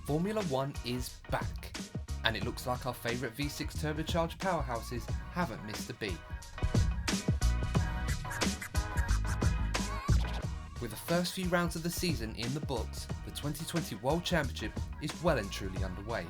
Formula 1 is back, and it looks like our favourite V6 turbocharged powerhouses haven't missed a beat. With the first few rounds of the season in the books, the 2020 World Championship is well and truly underway.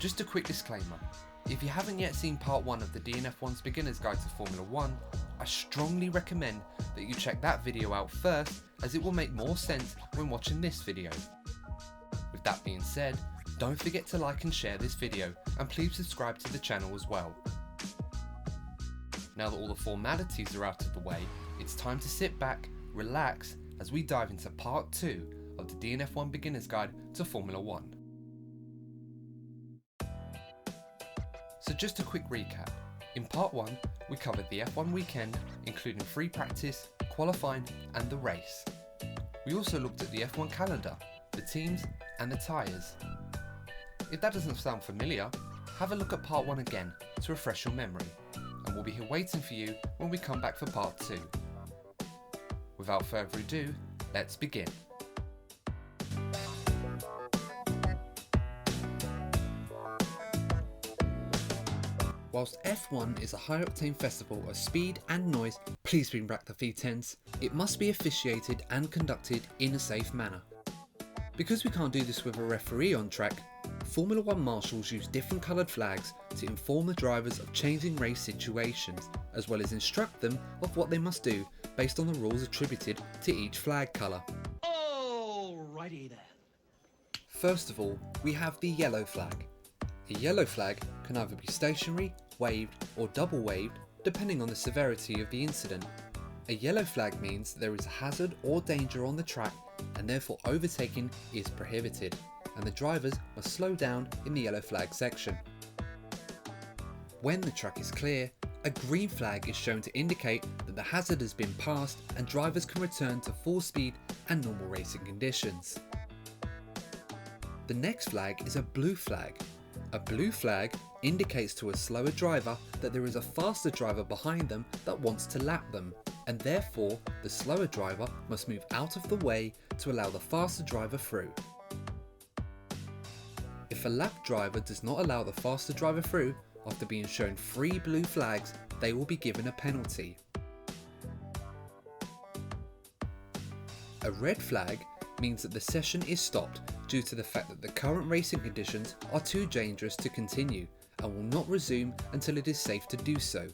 Just a quick disclaimer, if you haven't yet seen part 1 of the DNF1's Beginner's Guide to Formula 1, I strongly recommend that you check that video out first, as it will make more sense when watching this video. With that being said, don't forget to like and share this video, and please subscribe to the channel as well. Now that all the formalities are out of the way, it's time to sit back, relax, as we dive into part 2 of the DNF1 Beginner's Guide to Formula 1. So just a quick recap. In part 1, we covered the F1 weekend, including free practice, qualifying and the race. We also looked at the F1 calendar, the teams and the tyres. If that doesn't sound familiar, have a look at part 1 again to refresh your memory, and we'll be here waiting for you when we come back for part 2. Without further ado, let's begin. Whilst F1 is a high-octane festival of speed and noise, please bring back the V10s, it must be officiated and conducted in a safe manner. Because we can't do this with a referee on track, Formula 1 marshals use different coloured flags to inform the drivers of changing race situations, as well as instruct them of what they must do based on the rules attributed to each flag colour. Alrighty then. First of all, we have the yellow flag. A yellow flag can either be stationary, waved or double waved depending on the severity of the incident. A yellow flag means there is a hazard or danger on the track and therefore overtaking is prohibited, and the drivers must slow down in the yellow flag section. When the track is clear, a green flag is shown to indicate that the hazard has been passed and drivers can return to full speed and normal racing conditions. The next flag is a blue flag. A blue flag indicates to a slower driver that there is a faster driver behind them that wants to lap them, and therefore the slower driver must move out of the way to allow the faster driver through. If a lap driver does not allow the faster driver through after being shown 3 blue flags, they will be given a penalty. A red flag means that the session is stopped due to the fact that the current racing conditions are too dangerous to continue and will not resume until it is safe to do so.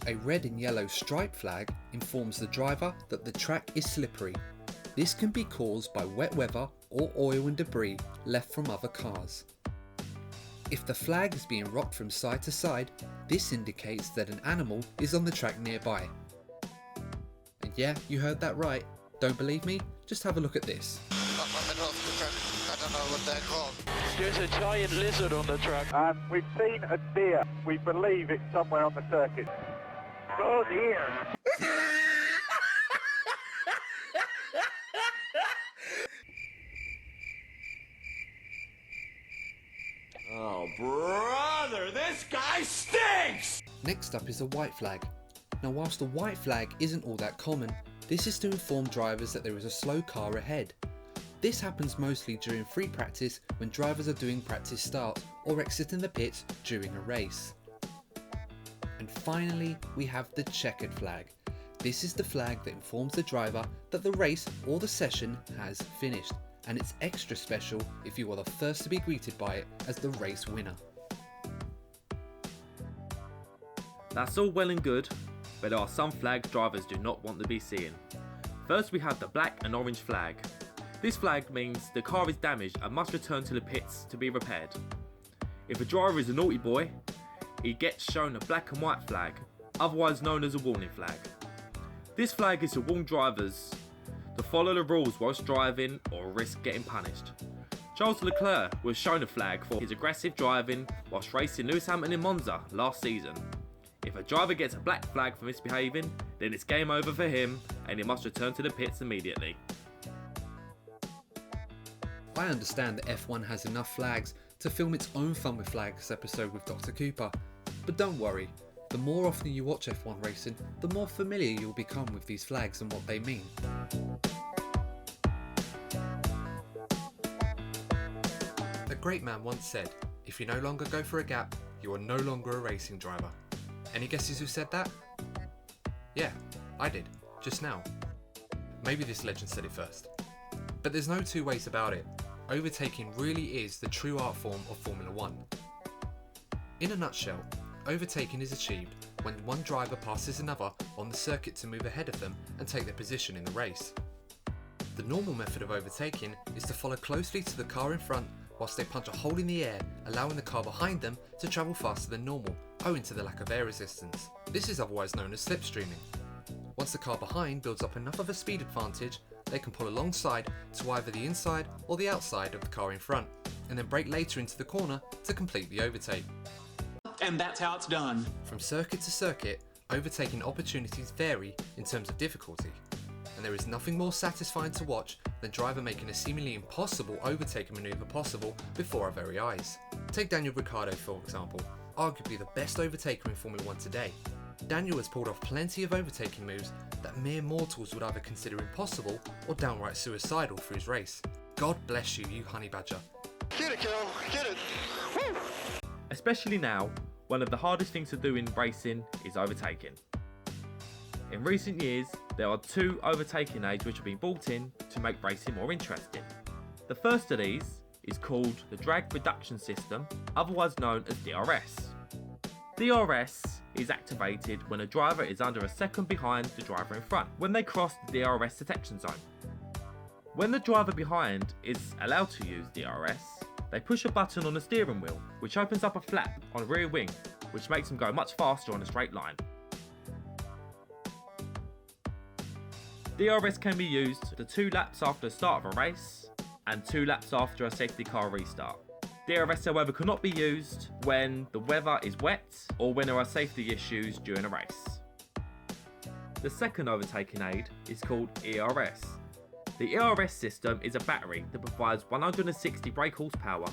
A red and yellow stripe flag informs the driver that the track is slippery. This can be caused by wet weather or oil and debris left from other cars. If the flag is being rocked from side to side, this indicates that an animal is on the track nearby. And yeah, you heard that right. Don't believe me? Just have a look at this. I don't know what they're called. There's a giant lizard on the track. We've seen a deer. We believe it's somewhere on the circuit. Oh dear! Oh, brother, this guy stinks! Next up is a white flag. Now whilst the white flag isn't all that common, this is to inform drivers that there is a slow car ahead. This happens mostly during free practice when drivers are doing practice starts or exiting the pits during a race. And finally, we have the checkered flag. This is the flag that informs the driver that the race or the session has finished, and it's extra special if you are the first to be greeted by it as the race winner. That's all well and good, but there are some flags drivers do not want to be seeing. First we have the black and orange flag. This flag means the car is damaged and must return to the pits to be repaired. If a driver is a naughty boy, he gets shown a black and white flag, otherwise known as a warning flag. This flag is to warn drivers to follow the rules whilst driving or risk getting punished. Charles Leclerc was shown a flag for his aggressive driving whilst racing Lewis Hamilton in Monza last season. If a driver gets a black flag for misbehaving, then it's game over for him and he must return to the pits immediately. I understand that F1 has enough flags to film its own Fun with Flags episode with Dr. Cooper, but don't worry, The more often you watch F1 racing, the more familiar you'll become with these flags and what they mean. A great man once said, "If you no longer go for a gap, you are no longer a racing driver." Any guesses who said that? Yeah, I did, just now. Maybe this legend said it first. But there's no two ways about it. Overtaking really is the true art form of Formula 1. In a nutshell, overtaking is achieved when one driver passes another on the circuit to move ahead of them and take their position in the race. The normal method of overtaking is to follow closely to the car in front whilst they punch a hole in the air, allowing the car behind them to travel faster than normal, owing to the lack of air resistance. This is otherwise known as slipstreaming. Once the car behind builds up enough of a speed advantage, they can pull alongside to either the inside or the outside of the car in front, and then brake later into the corner to complete the overtake. And that's how it's done. From circuit to circuit, overtaking opportunities vary in terms of difficulty, and there is nothing more satisfying to watch than driver making a seemingly impossible overtaking manoeuvre possible before our very eyes. Take Daniel Ricciardo for example, arguably the best overtaker in Formula 1 today. Daniel has pulled off plenty of overtaking moves that mere mortals would either consider impossible or downright suicidal for his race. God bless you, you honey badger. Get it, Cal. Get it. Woo! Especially now, one of the hardest things to do in racing is overtaking. In recent years, there are 2 overtaking aids which have been brought in to make racing more interesting. The first of these is called the Drag Reduction System, otherwise known as DRS. DRS is activated when a driver is under a second behind the driver in front, when they cross the DRS detection zone. When the driver behind is allowed to use DRS, they push a button on the steering wheel, which opens up a flap on the rear wing, which makes them go much faster on a straight line. DRS can be used to 2 laps after the start of a race and 2 laps after a safety car restart. DRS however cannot be used when the weather is wet or when there are safety issues during a race. The second overtaking aid is called ERS. The ERS system is a battery that provides 160 brake horsepower.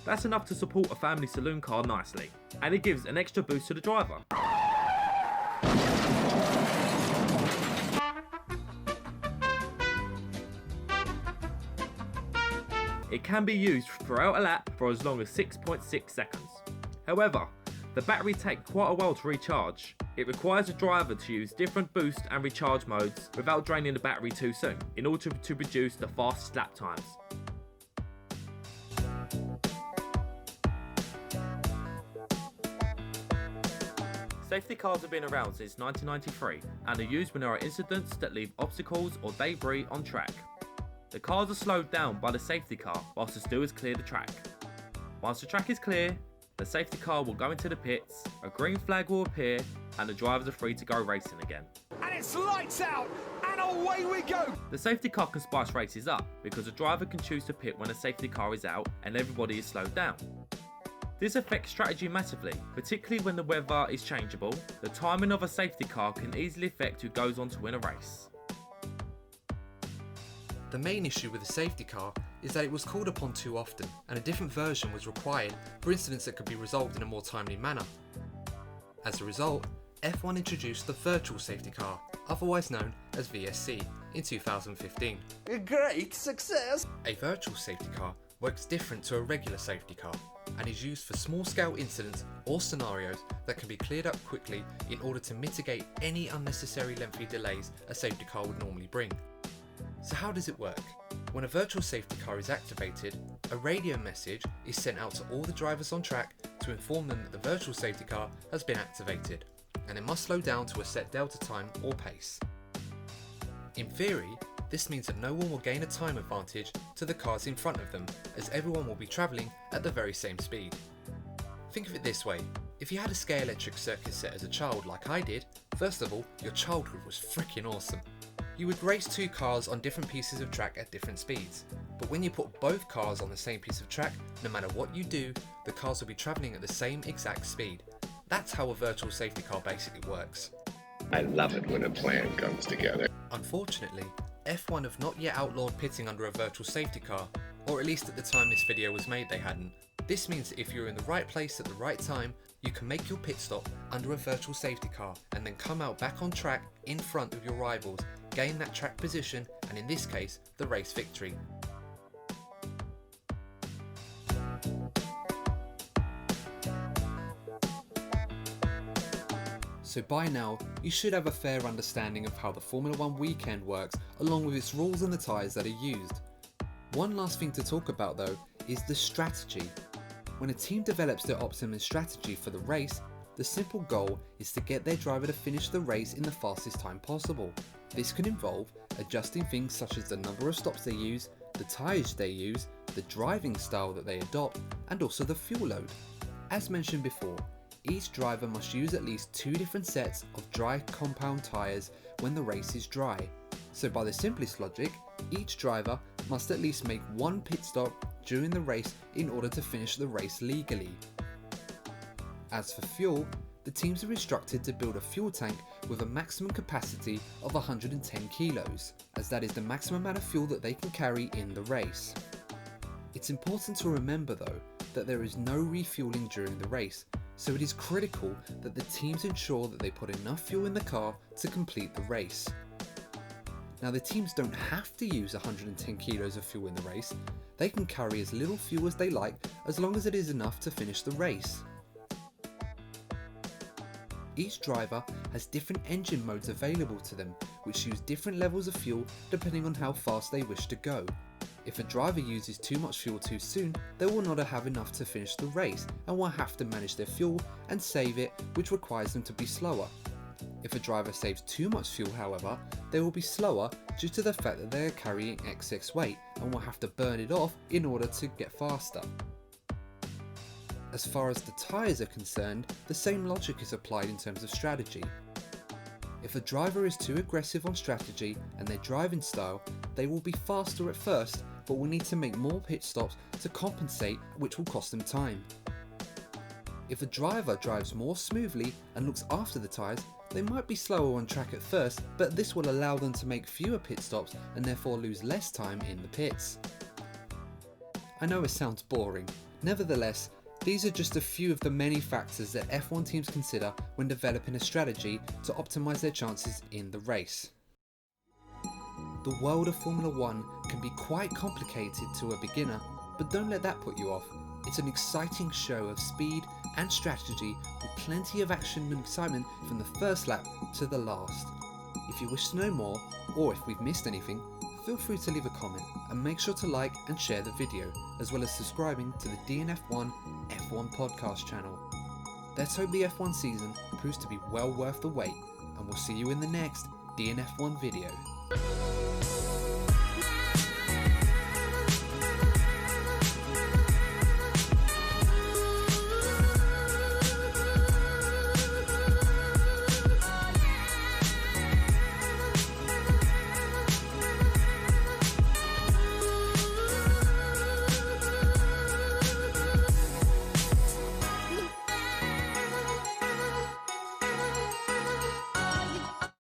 That's enough to support a family saloon car nicely, and it gives an extra boost to the driver. It can be used throughout a lap for as long as 6.6 seconds. However, the battery takes quite a while to recharge. It requires a driver to use different boost and recharge modes without draining the battery too soon in order to produce the fastest lap times. Safety cars have been around since 1993 and are used when there are incidents that leave obstacles or debris on track. The cars are slowed down by the safety car whilst the stewards clear the track. Once the track is clear, the safety car will go into the pits, a green flag will appear, and the drivers are free to go racing again. And it's lights out, and away we go! The safety car can spice races up because the driver can choose to pit when a safety car is out and everybody is slowed down. This affects strategy massively, particularly when the weather is changeable. The timing of a safety car can easily affect who goes on to win a race. The main issue with the safety car is that it was called upon too often, and a different version was required for incidents that could be resolved in a more timely manner. As a result, F1 introduced the virtual safety car, otherwise known as VSC, in 2015. A great success. A virtual safety car works different to a regular safety car and is used for small-scale incidents or scenarios that can be cleared up quickly in order to mitigate any unnecessary lengthy delays a safety car would normally bring. So how does it work? When a virtual safety car is activated, a radio message is sent out to all the drivers on track to inform them that the virtual safety car has been activated, and it must slow down to a set delta time or pace. In theory, this means that no one will gain a time advantage to the cars in front of them, as everyone will be travelling at the very same speed. Think of it this way, if you had a scale electric circuit set as a child like I did, first of all, your childhood was freaking awesome. You would race 2 cars on different pieces of track at different speeds, but when you put both cars on the same piece of track, no matter what you do, the cars will be travelling at the same exact speed. That's how a virtual safety car basically works. I love it when a plan comes together. Unfortunately, F1 have not yet outlawed pitting under a virtual safety car, or at least at the time this video was made they hadn't. This means if you're in the right place at the right time, you can make your pit stop under a virtual safety car and then come out back on track in front of your rivals, gain that track position and in this case, the race victory. So by now, you should have a fair understanding of how the Formula 1 weekend works along with its rules and the tyres that are used. One last thing to talk about though is the strategy. When a team develops their optimum strategy for the race, the simple goal is to get their driver to finish the race in the fastest time possible. This can involve adjusting things such as the number of stops they use, the tyres they use, the driving style that they adopt, and also the fuel load. As mentioned before, each driver must use at least 2 different sets of dry compound tyres when the race is dry. So by the simplest logic, each driver must at least make 1 pit stop during the race in order to finish the race legally. As for fuel, the teams are instructed to build a fuel tank with a maximum capacity of 110 kilos, as that is the maximum amount of fuel that they can carry in the race. It's important to remember though that there is no refueling during the race, so it is critical that the teams ensure that they put enough fuel in the car to complete the race. Now the teams don't have to use 110 kilos of fuel in the race, they can carry as little fuel as they like as long as it is enough to finish the race. Each driver has different engine modes available to them which use different levels of fuel depending on how fast they wish to go. If a driver uses too much fuel too soon, they will not have enough to finish the race and will have to manage their fuel and save it, which requires them to be slower. If a driver saves too much fuel however, they will be slower due to the fact that they are carrying excess weight and will have to burn it off in order to get faster. As far as the tyres are concerned, the same logic is applied in terms of strategy. If a driver is too aggressive on strategy and their driving style, they will be faster at first but will need to make more pit stops to compensate, which will cost them time. If a driver drives more smoothly and looks after the tyres, they might be slower on track at first, but this will allow them to make fewer pit stops and therefore lose less time in the pits. I know it sounds boring, nevertheless, these are just a few of the many factors that F1 teams consider when developing a strategy to optimise their chances in the race. The world of Formula 1 can be quite complicated to a beginner, but don't let that put you off. It's an exciting show of speed and strategy with plenty of action and excitement from the first lap to the last. If you wish to know more, or if we've missed anything, feel free to leave a comment and make sure to like and share the video, as well as subscribing to the DNF1 F1 podcast channel. Let's hope the F1 season proves to be well worth the wait, and we'll see you in the next DNF1 video.